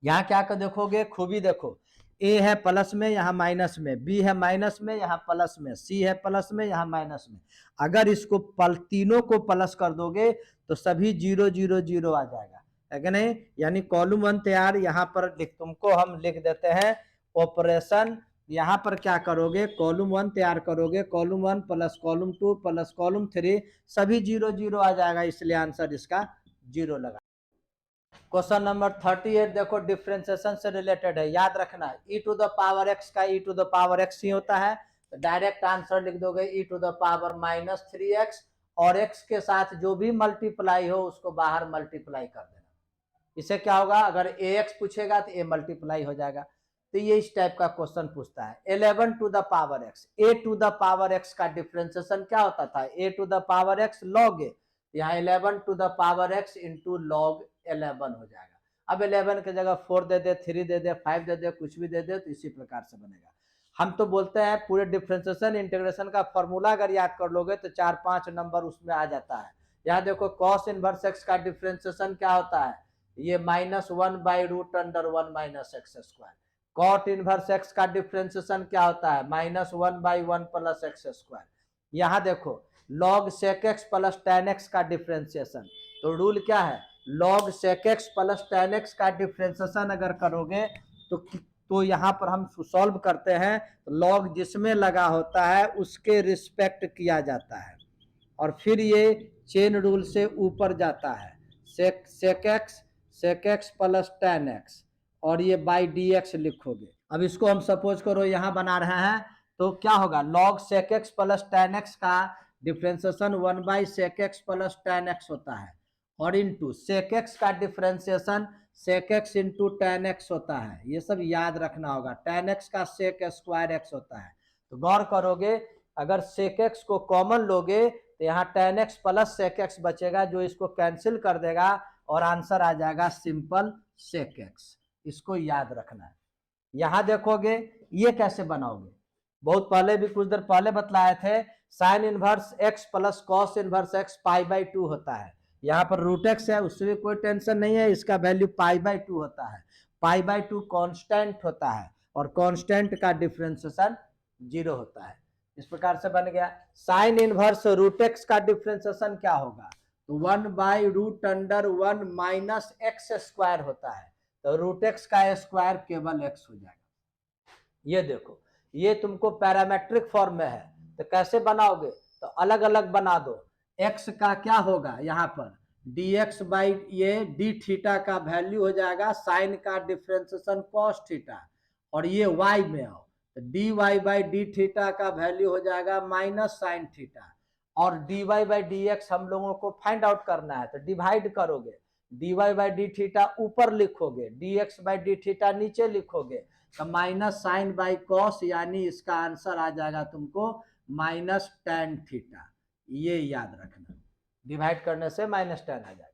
यहाँ क्या कर देखोगे, खूबी देखो, a है प्लस में यहाँ माइनस में, b है माइनस में यहाँ प्लस में, c है प्लस में यहाँ माइनस में। अगर इसको तीनों को प्लस कर दोगे तो सभी 0 0 0 आ जाएगा, है कि नहीं? यानी कॉलम 1 तैयार। यहाँ पर तुमको हम लिख देते हैं ऑपरेशन, यहाँ पर क्या करोगे? कॉलम 1 तैयार करोगे, column 1 plus column 2 plus column 3 सभी 0 0 आ जाएगा, इसलिए आंसर इसका 0 लगा। क्वेश्चन नंबर 38 देखो डिफरेंशिएशन से रिलेटेड है, याद रखना e to the power x का e to the power x ही होता है, तो डायरेक्ट आंसर लिख दोगे e to the power minus 3x, और x के साथ जो भी मल्टीप्लाई हो उसको बाहर मल्टीप्लाई कर देना। इससे क्या होगा? अगर ax पूछेगा तो a मल्टीप्लाई हो जाएगा। तो ये इस टाइप का क्वेश्चन पूछता है। 11 to the power x, a to the power x का डिफरेंशिएशन क्या होता था? a to the power x log a, यहाँ 11 to the power x into log 11 हो जाएगा। अब 11 की जगह 4 दे दे, 3 दे दे, 5 दे दे, कुछ भी दे दे, तो इसी प्रकार से बनेगा। हम तो बोलते हैं पूरे डिफरेंशिएशन इंटीग्रेशन का फॉर्मूला अगर याद कर लोगे तो 4-5 नंबर उसमें आ जाता है। यहाँ देखो कॉस इनवर्स एक्स का डिफरेंशिएशन क्या होता है? ये -1/√(1 minus x square. Cot inverse x का डिफरेंशिएशन क्या होता है? -1/1 प्लस एक्स स्क्वायर। यहाँ देखो log sec x plus tan x का डिफरेंशिएशन, तो रूल क्या है? Log sec x plus tan x का डिफरेंशिएशन अगर करोगे तो यहाँ पर हम सॉल्व करते हैं, लॉग जिसमें लगा होता है उसके रिस्पेक्ट किया जाता है, और फिर ये चेन रूल से ऊपर जाता है, sec x plus tan x, और ये बाई डी एक्स लिखोगे। अब इसको हम सपोज करो यहाँ बना रहे हैं, तो क्या होगा? Log sec x plus tan x का डिफरेंशिएशन 1/सेक एक्स प्लस टेन एक्स होता है, और इंटू सेक एक्स का differentiation sec x into tan x होता है। ये सब याद रखना होगा। टेन एक्स का सेक स्क्वायर एक्स होता है। तो गौर करोगे, अगर सेक एक्स को कॉमन लोगे तो यहाँ ten x plus sec x बचेगा, जो इसको कैंसिल कर देगा और आंसर आ जाएगा सिंपल सेक एक्स। इसको याद रखना है। यहाँ देखोगे ये कैसे बनाओगे, बहुत पहले भी कुछ देर पहले बतलाए थे, sine inverse x plus cos inverse x π/2 होता है। यहाँ पर रूट एक्स है, उससे भी कोई टेंशन नहीं है, इसका वैल्यू π/2 होता है। π/2 कांस्टेंट होता है, और कांस्टेंट का डिफरेंशिएशन 0 होता है। इस प्रकार से बन गया। साइन इनवर्स रूट एक्स का डिफरेंशिएशन क्या होगा? तो 1/√(1 माइनस एक्स स्क्वायर होता है, तो रूट एक्स का स्क्वायर केवल एक्स हो जाएगा। ये देखो ये तुमको पैरामेट्रिक फॉर्म में है, तो कैसे बनाओगे? तो अलग अलग बना दो। एक्स का क्या होगा यहाँ पर dx बाई ये डी थीटा का वैल्यू हो जाएगा साइन का डिफ्रेंसिएशन कॉस थीटा, और ये y में आओ तो dy बाई डी थीटा का वैल्यू हो जाएगा माइनस साइन थीटा, और dy बाई dx हम लोगों को फाइंड आउट करना है तो डिवाइड करोगे, dy बाई डी थीटा ऊपर लिखोगे, dx बाई डी थीटा नीचे लिखोगे, तो माइनस साइन बाई कॉस, यानी इसका आंसर आ जाएगा तुमको माइनस टेन थीटा। ये याद रखना, डिवाइड करने से माइनस टेन आ जाएगा।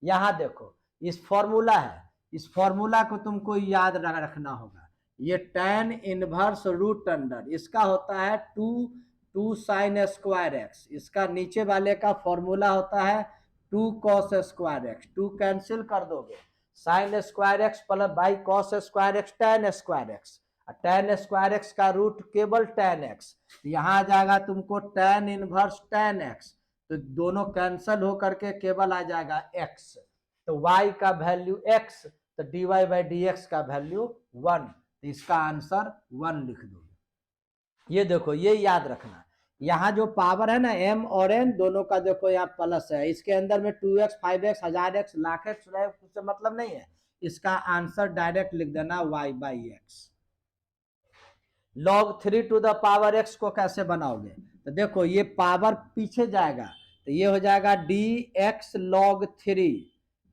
यहाँ देखो इस फॉर्मूला है, इस फॉर्मूला को तुमको याद रखना होगा। ये टेन इनवर्स रूट अंडर, इसका होता है टू साइन स्क्वायर एक्स, इसका नीचे वाले का फॉर्मूला होता है 2 cos स्क्वायर एक्स, 2 कैंसिल कर दोगे, sine square x plus by cos square x ten square x, ten square x का रूट केवल टेन एक्स, यहाँ आ जाएगा तुमको टेन इनवर्स टेन एक्स, तो दोनों कैंसल हो करके केवल आ जाएगा x, तो y का वैल्यू x, तो dy बाई डी एक्स का वैल्यू 1, तो इसका आंसर 1 लिख दोगे। ये देखो ये याद रखना, यहाँ जो पावर है ना m और n दोनों का देखो यहाँ प्लस है, इसके अंदर में 2x 5x 1000x lakh x उससे मतलब नहीं है, इसका आंसर डायरेक्ट लिख देना y by x. log 3 to the power x को कैसे बनाओगे, तो देखो ये पावर पीछे जाएगा तो ये हो जाएगा dx log 3,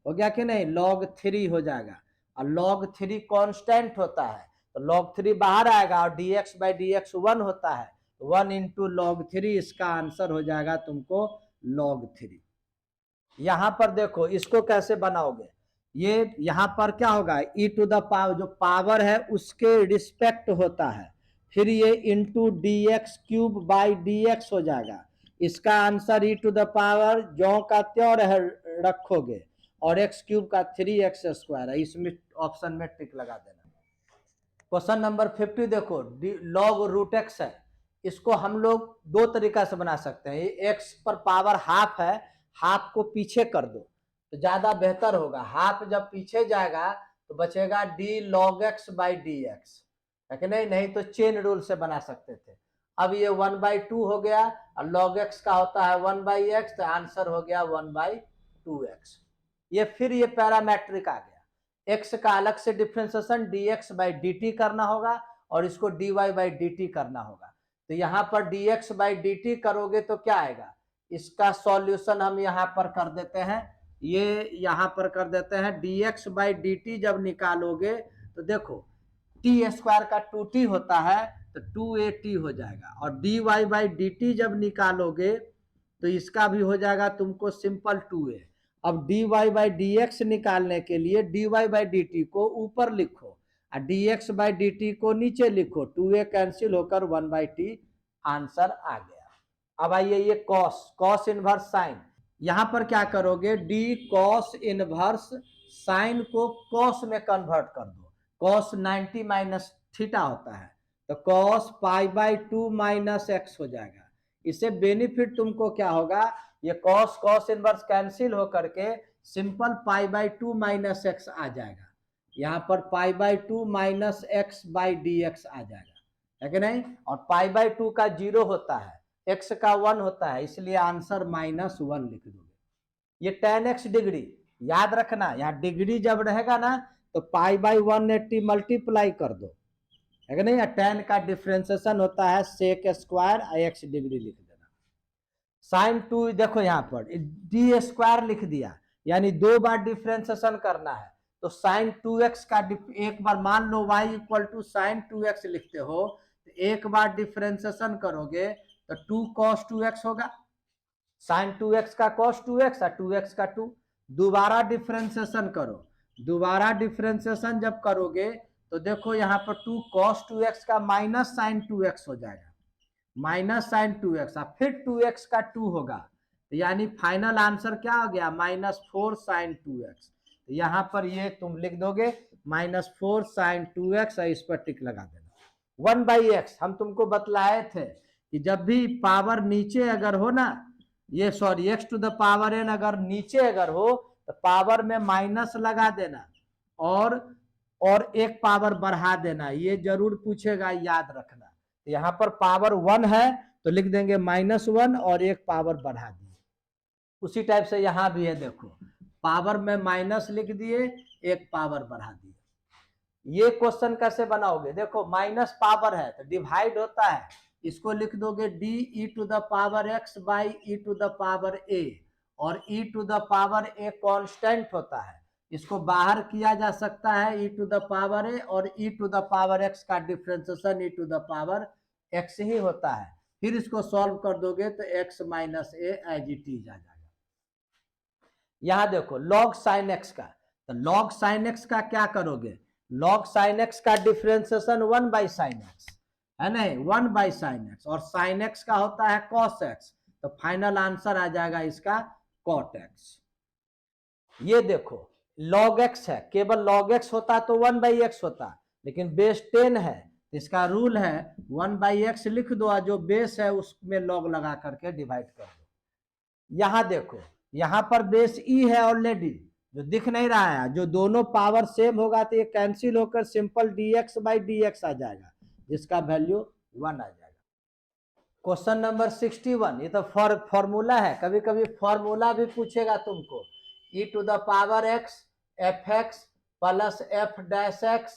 हो गया कि नहीं, log 3 हो जाएगा, और log 3 कांस्टेंट होता है तो log 3 बाहर आएगा, और dx बाई dx 1 होता है, 1 इंटू log 3, इसका आंसर हो जाएगा तुमको log 3। यहाँ पर देखो इसको कैसे बनाओगे, ये यहाँ पर क्या होगा e टू द पावर, जो पावर है उसके रिस्पेक्ट होता है, फिर ये into d x cube by d x हो जाएगा, इसका answer e to the power ज्यों का त्यों रखोगे, और एक्स क्यूब का 3x स्क्वायर है, इसमें ऑप्शन में टिक लगा देना। क्वेश्चन नंबर 50 देखो, log रूट एक्स है, इसको हम लोग दो तरीका से बना सकते हैं, ये x पर पावर हाफ है, हाफ को पीछे कर दो तो ज्यादा बेहतर होगा, हाफ जब पीछे जाएगा तो बचेगा d log x by d x, नहीं तो चेन रूल से बना सकते थे। अब ये 1/2 हो गया, और log x का होता है 1/x, तो आंसर हो गया 1/2x। ये फिर ये पैरामेट्रिक आ गया, x का अलग से डिफरेंशिएशन dx बाई dt करना होगा, और इसको dy बाई dt करना होगा, तो यहाँ पर dx बाई dt करोगे तो क्या आएगा, इसका सॉल्यूशन हम यहाँ पर कर देते हैं, ये यहाँ पर कर देते हैं, dx बाई dt जब निकालोगे तो देखो t स्क्वायर का 2t होता है तो 2at हो जाएगा, और dy बाई dt जब निकालोगे तो इसका भी हो जाएगा तुमको सिंपल 2a। अब dy बाई dx निकालने के लिए dy बाई dt को ऊपर लिखो और dx बाई dt को नीचे लिखो, 2a कैंसिल होकर 1/t आंसर आ गया। अब आइए ये कॉस इनवर्स साइन, यहां पर क्या करोगे, डी कॉस इनवर्स साइन को कॉस में कन्वर्ट कर दो, कॉस 90 माइनस थीटा होता है, तो कॉस π/2 माइनस एक्स हो जाएगा। इससे बेनिफिट तुमको क्या होगा, ये कॉस इनवर्स कैंसिल हो करके सिंपल π/2 माइनस एक्स आ जाएगा, यहाँ पर π/2 minus x by d x आ जाएगा, है कि नहीं, और π/2 का 0 होता है, x का 1 होता है, इसलिए आंसर -1 लिख दोगे। ये tan x डिग्री याद रखना, यहाँ डिग्री जब रहेगा ना तो π/180 मल्टीप्लाई कर दो, है कि नहीं, tan का डिफरेंशिएशन होता है sec स्क्वायर x डिग्री लिख देना। sin 2 देखो यहाँ पर d स्क्वायर लिख दिया, यानी 2 बार डिफरेंशिएशन करना है, तो sin 2x का एक बार मान लो y equal to sin 2x लिखते हो, तो एक बार डिफरेंशिएशन करोगे तो 2 cos 2x होगा, sin 2x का cos 2x और 2x का 2, दोबारा डिफरेंशिएशन करो, दोबारा डिफरेंशिएशन जब करोगे तो देखो यहाँ पर 2 cos 2x का माइनस sin 2x हो जाएगा, माइनस sin 2x और फिर 2x का 2 होगा, तो यानी फाइनल आंसर क्या हो गया, -4 sin 2x। तो यहाँ पर ये तुम लिख दोगे -4 sin 2x और इस पर टिक लगा देना। 1/x हम तुमको बतलाए थे कि जब भी पावर नीचे अगर हो ना, ये sorry x to the power n अगर नीचे अगर हो तो पावर में माइनस लगा देना और एक पावर बढ़ा देना, ये जरूर पूछेगा, याद रखना। तो यहाँ पर पावर 1 है तो लिख देंगे -1 और एक पावर बढ़ा दिए, उसी टाइप से यहाँ भी है, देखो पावर में माइनस लिख दिए, एक पावर बढ़ा दिए। ये क्वेश्चन कैसे बनाओगे, देखो माइनस पावर है तो डिवाइड होता है, इसको लिख दोगे d e to the power x by e to the power a, और e to the power a constant होता है, इसको बाहर किया जा सकता है e to the power a, और e to the power x का differentiation e to the power x ही होता है। फिर इसको सॉल्व कर दोगे तो x minus a as it is आ जाएगा। यहां देखो लॉग साइन एक्स का, तो लॉग साइन एक्स का क्या करोगे, लॉग साइन एक्स का डिफ्रेंसिएशन 1 बाई साइन एक्स है नहीं, 1 बाई साइन एक्स, और साइन एक्स का होता है कॉस एक्स, तो फाइनल आंसर आ जाएगा इसका कॉट एक्स। ये देखो लॉग एक्स है, केवल लॉग एक्स होता तो 1 बाई एक्स होता, लेकिन बेस 10 है, इसका रूल है 1 बाई एक्स लिख दो, जो बेस है उसमें लॉग लगा करके डिवाइड कर दो। यहां देखो यहां पर बेस ई है ऑलरेडी, जो दिख नहीं रहा है, जो दोनों पावर सेम होगा तो ये कैंसिल होकर सिंपल dx बाई dx आ जाएगा, जिसका वैल्यू 1 आ जाएगा। क्वेश्चन नंबर 61, ये तो फॉर्मूला है, कभी कभी फॉर्मूला भी पूछेगा तुमको, e to the power x f x plus f dash x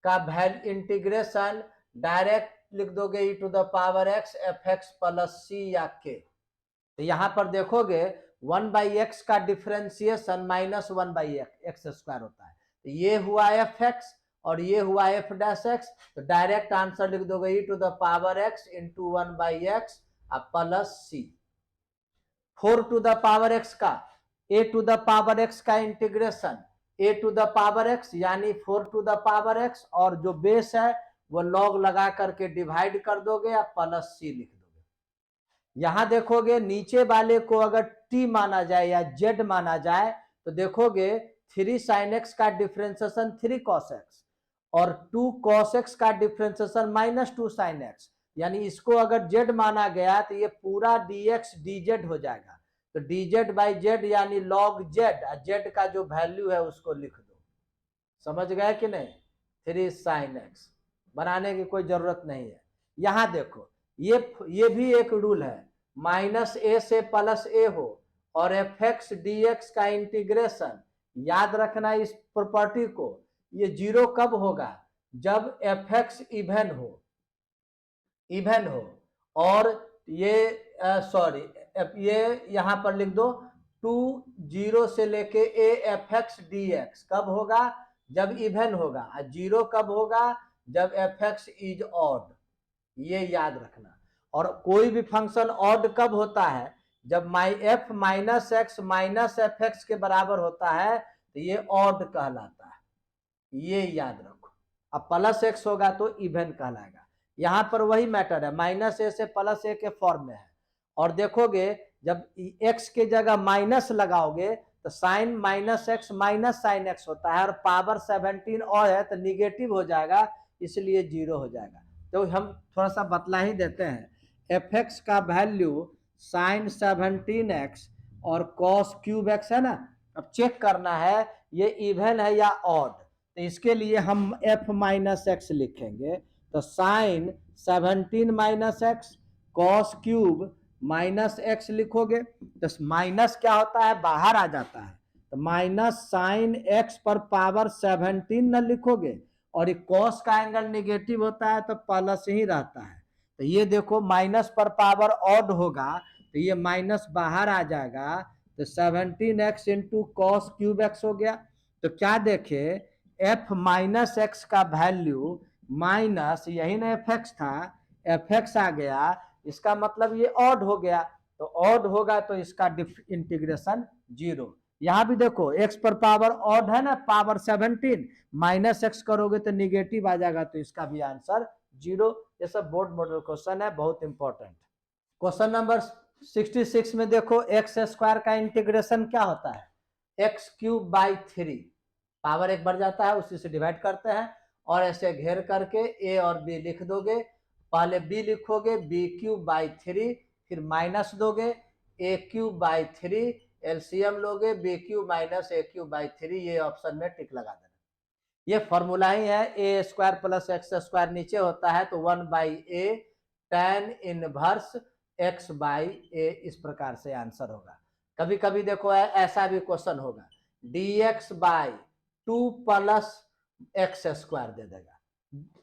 का वैल्यू इंटीग्रेशन डायरेक्ट लिख दोगे e to the power x f x plus c या के। तो यहां पर देखोगे 1 बाई एक्स का differentiation minus 1 by x square होता है, तो ये हुआ एफ एक्स और ये हुआ एफ डैश एक्स, तो डायरेक्ट आंसर लिख दोगे e to the power x into 1 by x plus c. 4 to the power x का a to the power x का integration a to the power x यानी 4 to the power x, और जो base है वो log लगा करके divide कर दोगे या प्लस सी लिख दोगे। यहां देखोगे नीचे वाले को अगर टी माना जाए या जेड माना जाए तो देखोगे 3 साइन एक्स का डिफ्रेंसिएशन 3 कॉस एक्स, और 2 कॉस एक्स का डिफ्रेंसिएशन माइनस 2 साइन एक्स, यानी इसको अगर जेड माना गया तो ये पूरा dx dz हो जाएगा, तो dz बाई जेड यानी लॉग जेड, जेड का जो वैल्यू है उसको लिख दो। समझ गए कि नहीं, 3 साइन एक्स बनाने की कोई जरूरत नहीं है। यहां देखो ये भी एक रूल है, माइनस ए से प्लस ए हो और एफ एक्स डी एक्स का इंटीग्रेशन, याद रखना इस प्रॉपर्टी को, ये जीरो कब होगा, जब एफ एक्स इवन हो, और ये सॉरी ये यहां पर लिख दो 2 0 से लेके A F x D x कब होगा, जब इवन होगा, जीरो कब होगा, जब एफ एक्स इज ऑड, ये याद रखना। और कोई भी फंक्शन ऑड कब होता है, जब एफ माइनस एफ एक्स के बराबर होता है तो ये ऑड कहलाता है, ये याद रखो। अब प्लस एक्स होगा तो इवन कहलाएगा। यहां पर वही मैटर है, माइनस ए से प्लस ए के फॉर्म में है, और देखोगे जब एक्स के जगह माइनस लगाओगे तो sine minus x minus sine x होता है, और पावर 17 और है तो निगेटिव हो जाएगा, इसलिए जीरो हो जाएगा। तो हम थोड़ा सा बतला ही देते हैं, एफ एक्स का वैल्यू साइन 17x और कॉस क्यूब एक्स है ना, अब चेक करना है ये इवन है या ऑड, तो इसके लिए हम एफ माइनस एक्स लिखेंगे, तो sine 17 minus x cos cube minus x लिखोगे, तो माइनस क्या होता है, बाहर आ जाता है, तो माइनस साइन एक्स पर पावर 17 न लिखोगे, और ये कॉस का एंगल निगेटिव होता है तो प्लस ही रहता है, तो ये देखो माइनस पर पावर ऑड होगा तो ये माइनस बाहर आ जाएगा, तो 17x into cos cube x हो गया। तो क्या देखे, एफ माइनस एक्स का वैल्यू माइनस, यही ना एफ एक्स था, एफ एक्स आ गया, इसका मतलब ये ऑड हो गया, तो ऑड होगा तो इसका इंटीग्रेशन जीरो। यहां भी देखो x पर पावर ऑड है ना, पावर 17, माइनस एक्स करोगे तो निगेटिव आ जाएगा, तो इसका भी आंसर जीरो। ये सब बोर्ड मॉडल क्वेश्चन है, बहुत इंपॉर्टेंट। क्वेश्चन नंबर 66 में देखो एक्स स्क्वायर का इंटीग्रेशन क्या होता है, एक्स क्यूब बाई 3, पावर एक बढ़ जाता है उसी से डिवाइड करते हैं, और ऐसे घेर करके ए और बी लिख दोगे, पहले बी लिखोगे बी क्यूब बाई 3, फिर माइनस दोगे ए क्यूब बाई 3, एलसीएम लोगे b cube minus a cube by 3, ये ऑप्शन में टिक लगा देना। ये फॉर्मूला ही है, a square plus x square नीचे होता है तो 1 by a tan inverse x by a, इस प्रकार से आंसर होगा। कभी कभी देखो ऐसा भी क्वेश्चन होगा, dx by 2 plus x square दे देगा,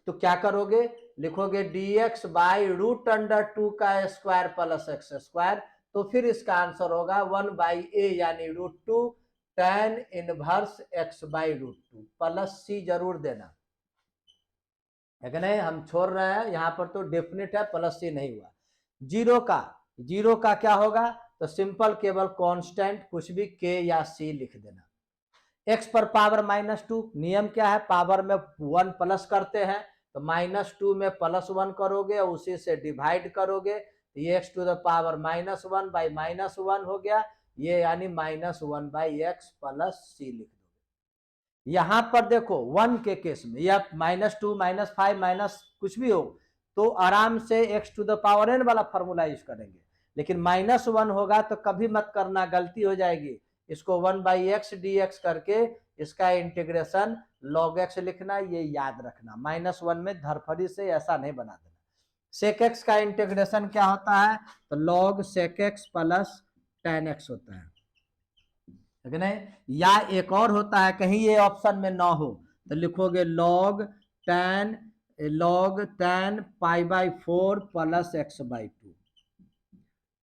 तो क्या करोगे, लिखोगे dx बाई रूट अंडर 2 का स्क्वायर प्लस एक्स स्क्वायर, तो फिर इसका आंसर होगा 1/a यानी √2 tan inverse x by √2 plus c जरूर देना है कि नहीं, हम छोड़ रहे हैं यहाँ पर, तो डेफिनेट है, प्लस सी नहीं हुआ। जीरो का क्या होगा, तो सिंपल केवल कांस्टेंट कुछ भी k या c लिख देना। x पर पावर -2, नियम क्या है, पावर में 1 प्लस करते हैं, तो -2 में +1 करोगे और उसी से डिवाइड करोगे, तो ये x to the power -1 by -1 हो गया, ये यानी -1/x प्लस c लिख दोगे। यहां पर देखो 1 के केस में या -2 -5 माइनस कुछ भी हो, तो आराम से x to the power n वाला फॉर्मूला यूज करेंगे, लेकिन -1 होगा तो कभी मत करना, गलती हो जाएगी, इसको 1/x dx करके इसका इंटीग्रेशन log x लिखना, ये याद रखना, -1 में धरफड़ी से ऐसा नहीं बना देना। sec x का इंटीग्रेशन क्या होता है, तो log sec x plus tan x होता है नहीं, या एक और होता है, कहीं ये ऑप्शन में ना हो तो लिखोगे log tan π/4 plus x/2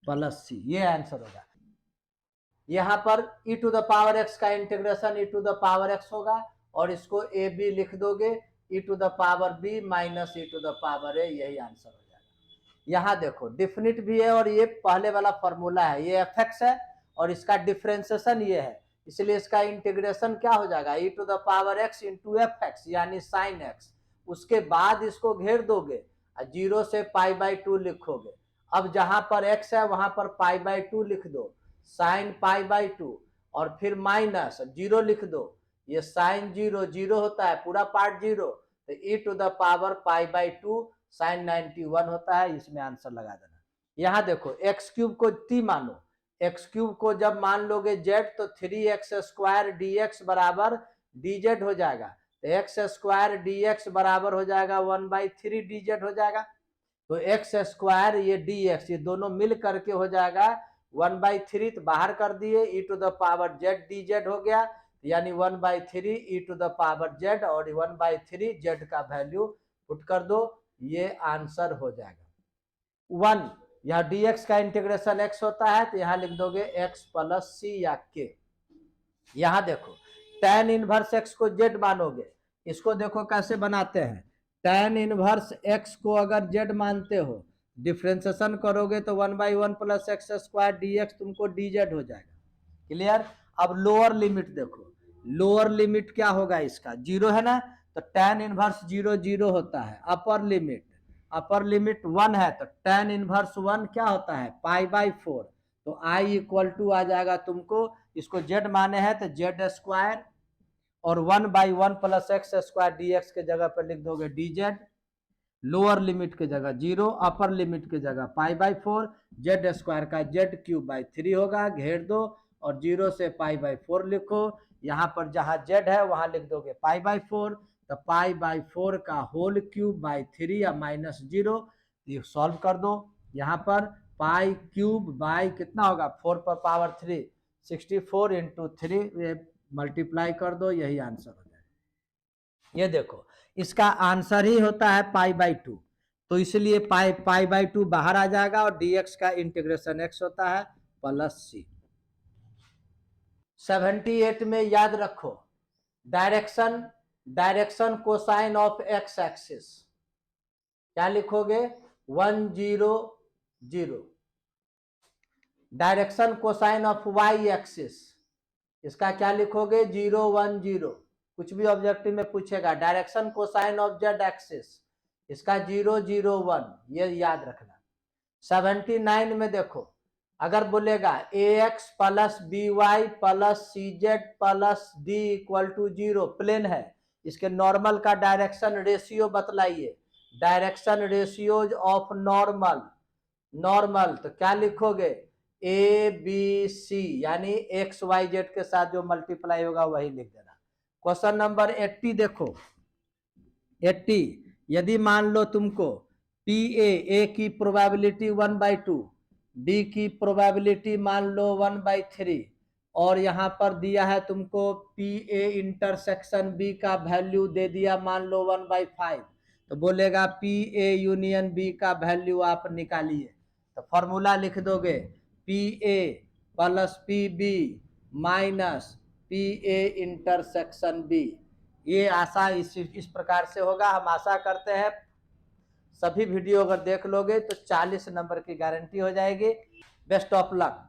plus c, ये आंसर होगा। यहाँ पर e to the power x का इंटीग्रेशन e to the power x होगा, और इसको ए बी लिख दोगे, e to the power b minus e to the power a, यही आंसर हो जाएगा। यहाँ देखो डिफिनिट भी है, और ये पहले वाला फॉर्मूला है, ये fx है और इसका डिफ्रेंसिएशन ये है, इसलिए इसका इंटीग्रेशन क्या हो जाएगा, e to the power x into fx यानी साइन x, उसके बाद इसको घेर दोगे, 0 से π/2 लिखोगे। अब जहां पर x है वहां पर π/2 लिख दो, साइन π/2, और फिर माइनस 0 लिख दो, ये साइन 0 होता है, पूरा पार्ट 0, तो e to the power π/2 sine 91 होता है, इसमें आंसर लगा देना। यहाँ देखो x³ को t मानो, x³ को जब मान लोगे z, तो 3x² dx बराबर dz हो जाएगा, तो x² dx बराबर हो जाएगा 1/3 dz हो जाएगा, तो x² ये dx, ये दोनों मिल करके हो जाएगा 1/3, तो बाहर कर दिए, e to the power z dz हो गया, यानी 1/3 e to the power z, और 1/3 z का वैल्यू पुट कर दो, ये आंसर हो जाएगा 1। यह dx का इंटीग्रेशन x होता है, तो यहां लिख दोगे x प्लस c या k। यहां देखो tan इनवर्स x को z मानोगे, इसको देखो कैसे बनाते हैं, tan इनवर्स x को अगर z मानते हो, डिफ्रेंसिएशन करोगे तो 1/1 प्लस x² dx तुमको dz हो जाएगा, क्लियर। अब लोअर लिमिट देखो, लोअर लिमिट क्या होगा, इसका 0 है ना, तो tan इनवर्स 0 होता है, अपर लिमिट 1 है, तो tan इनवर्स 1 क्या होता है, π/4, तो i इक्वल टू आ जाएगा तुमको, इसको z माने हैं तो z², और 1/1 प्लस x² dx के जगह पर लिख दोगे dz, लोअर लिमिट के जगह 0, अपर लिमिट के जगह π/4, z² का z³/3 होगा, घेर दो, और 0 से π/4 लिखो, यहाँ पर जहां z है वहां लिख दोगे π/4, तो π/4 का होल क्यूब बाई 3 या -0, ये सॉल्व कर दो, यहाँ पर π³ बाई कितना होगा 4 पर पावर 3, 64 इंटू 3 मल्टीप्लाई कर दो, यही आंसर हो जाएगा। ये देखो इसका आंसर ही होता है π/2, तो इसलिए π/2 बाहर आ जाएगा, और dx का इंटीग्रेशन x होता है प्लस c। 78 में याद रखो, direction cosine of x axis क्या लिखोगे, 100, direction cosine of y axis इसका क्या लिखोगे, 010, कुछ भी ऑब्जेक्टिव में पूछेगा, direction cosine of z axis इसका 001, ये याद रखना। 79 में देखो, अगर बोलेगा ax plus by plus cz plus d equal to 0 plane है, इसके नॉर्मल का डायरेक्शन रेशियो बतलाइए, डायरेक्शन रेशियोज ऑफ नॉर्मल, तो क्या लिखोगे, ए बी सी, यानी एक्स वाई जेड के साथ जो मल्टीप्लाई होगा वही लिख देना। क्वेश्चन नंबर 80 देखो, 80, यदि मान लो तुमको पी ए की प्रोबेबिलिटी 1/2, डी की प्रोबेबिलिटी मान लो 1/3 और यहाँ पर दिया है तुमको पी ए इंटरसेक्शन बी का वैल्यू दे दिया मान लो 1/5, तो बोलेगा पी ए यूनियन बी का वैल्यू आप निकालिए। तो फॉर्मूला लिख दोगे P A plus P B minus P A intersection B. ये आशा इस प्रकार से होगा। हम आशा करते हैं सभी वीडियो अगर देख लोगे तो 40 नंबर की गारंटी हो जाएगी। Best of luck.